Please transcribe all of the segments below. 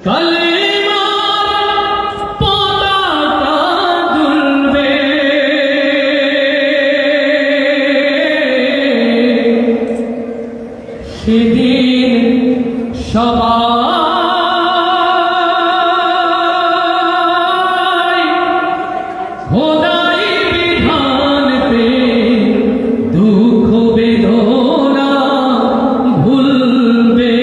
কালিমার পতাকা দুলবে, সেদিন সবাই খোদাই বিধান পে দুঃখ বেদনা ভুলবে।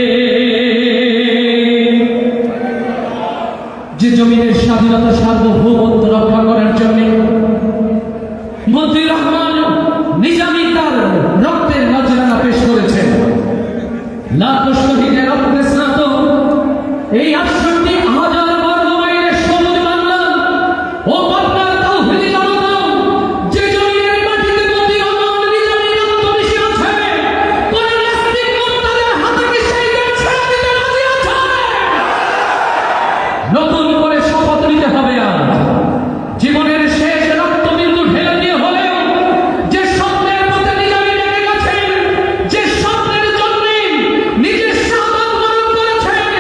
যে জমিনের স্বাধীনতা সার্বভৌমত্ব রক্ষা করার জন্য মতিউর রহমান নিজামী তার রক্তের নজরানা পেশ করেছেন। লাখো শহীদের রক্তে স্নাত এই ৬৮,০০০ বর্গ মাইলের সবুজ বাংলা ও পাটনার তাওহীদি জনতা, যে জমিনের মাটিতে মতিউর রহমান নিজামী রক্ত মিশে আছে, কোন নাস্তিক মুরতাদের হাতে কি সেই দেশ ছেড়ে দিতে রাজি আছে? নতুন করে শপথ নিতে হবে। আর জীবনের শেষ রক্ত বিন্দু ঢেলে দিয়ে হলেও যে স্বপ্নের পথে নিজামী লেগে গেছেন, যে স্বপ্নের জন্য নিজের শাহাদাত বরণ করেছেন,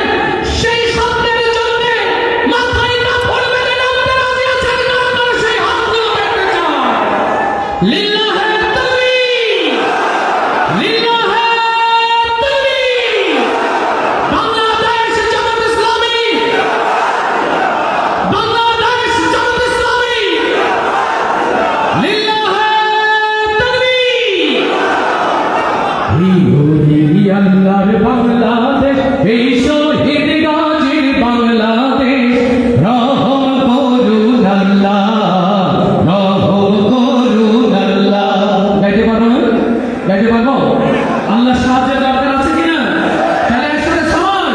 সেই স্বপ্নের জন্য মাথায় কাপড় বেঁধে নামতে রাজি আছেন না? আপনারা সেই হাতগুলো দেখতে চান। লিল্লাহে তাকবীর, লিল্লাহে তাকবীর। বাংলাদেশ জামাত ইসলামী, বাংলাদেশ জামাত ইসলামী, লিল্লাহে তাকবীর। এই ওলি আল্লাহর বাংলাদেশ, এই শহীদ গাজীর বাংলাদেশ, রহম করুন আল্লাহ, রহম করুন আল্লাহ। গাইতে পারবো না? গাইতে পারবো? আল্লাহ সাহায্যের দরকার আছে কিনা? তাহলে একসাথে সবাই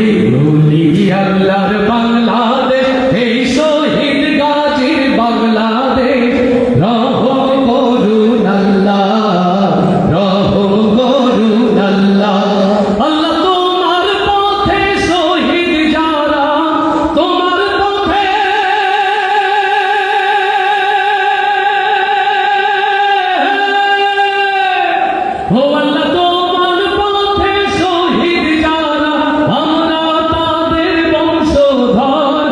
এই ওলি আল্লাহর বাংলাদেশ, এই শহীদ গাজীর বাংলাদেশ, রহম করুন আল্লাহ, রহম করুন আল্লাহ। আল্লাহ তোমার পথে শহীদ যারা, তোমার পথে ও আল্লাহ তোমার পথে শহীদ যারা, আমরা তাদের বংশধর,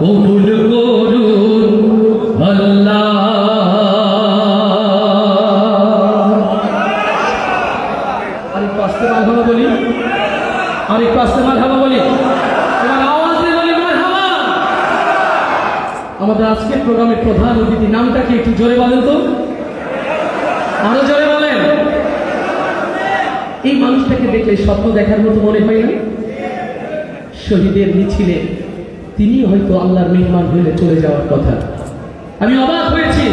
কবুল করুন আল্লাহ। আরেকটু আস্তে মারহাবা বলি, আরেকটু আস্তে মারহাবা বলি, এবার আওয়াজে বলি মারহাবা। আমাদের আজকের প্রোগ্রামের প্রধান অতিথি নামটা কি একটু জোরে বলেন তো, আরো জোরে বলেন। এই মানুষটাকে দেখলে স্বপ্ন দেখার মতো মনে হয় না? শহীদের মিছিলে তিনি হয়তো আল্লাহর মেহমান হলে চলে যাওয়ার কথা। আমি অবাক হয়েছি,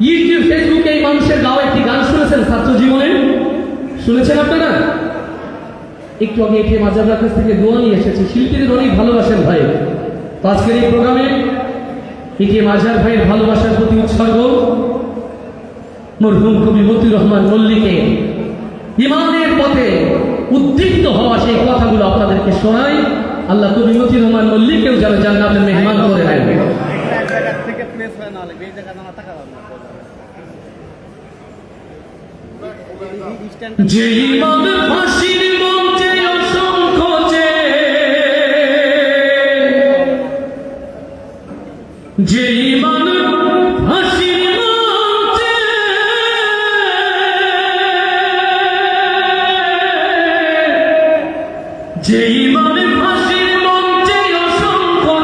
ইউটিউব ফেসবুকে এই মানুষের গাওয়া একটি গান শুনেছেন ছাত্র জীবনে? শুনেছেন আপনারা? একটু আগে এটি মাজারের কাছ থেকে দোয়া নিয়ে এসেছি। শিল্পীদের অনেক ভালোবাসেন ভাই। তো আজকের এই প্রোগ্রামে এটি মাজার ভাইয়ের ভালোবাসার প্রতি উৎসর্গ মরহুম কবি মতিউর রহমান মল্লিকে ইমানের পথে উদ্দীপ্ত হওয়া সেই কথাগুলো আপনাদেরকে শোনাই। আল্লাহ কবি মতিউর রহমান মল্লিককেও যেন জান্নাতের মেহমান করে নেন। যে ইমাম ফাঁসির মঞ্চে অসংখ্য যে ইমাম ফাঁসির মঞ্চে যে ইমাম ফাঁসির মঞ্চে অসংখ্য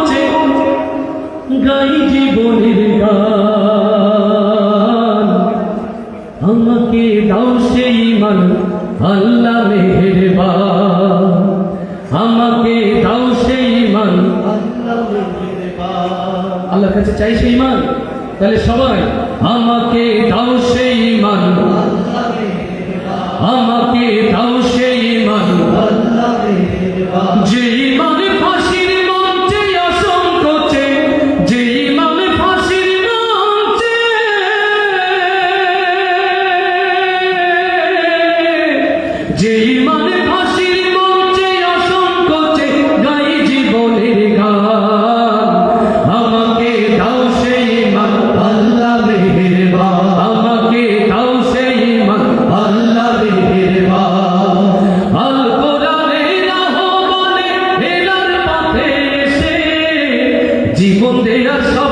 গাই জীবনের গান, আমাকে দাও সেই ইমান আল্লাহ মেহেরবান, আমাকে দাও সেই ইমান আল্লাহ মেহেরবান। আল্লাহর কাছে চাই সেই ইমান। তাহলে সবাই আমাকে দাও সেই ইমান আল্লাহ মেহেরবান, আমাকে দাও সেই ইমান আল্লাহ মেহেরবান। যে ইমান ফাঁসির মঞ্চে অসংখ্য যে ইমান ফাঁসির মঞ্চে যে ইমান ফাঁসির মঞ্চে অসংখ্য গাই জীবনের গান, আমাকে দাও সেই ইমান আল্লাহ মেহেরবান, আমাকে দাও সেই ইমান আল্লাহ মেহেরবান। আল কোরআনের আহ্বানে এলার পথে এসে জীবন দেয়ার সব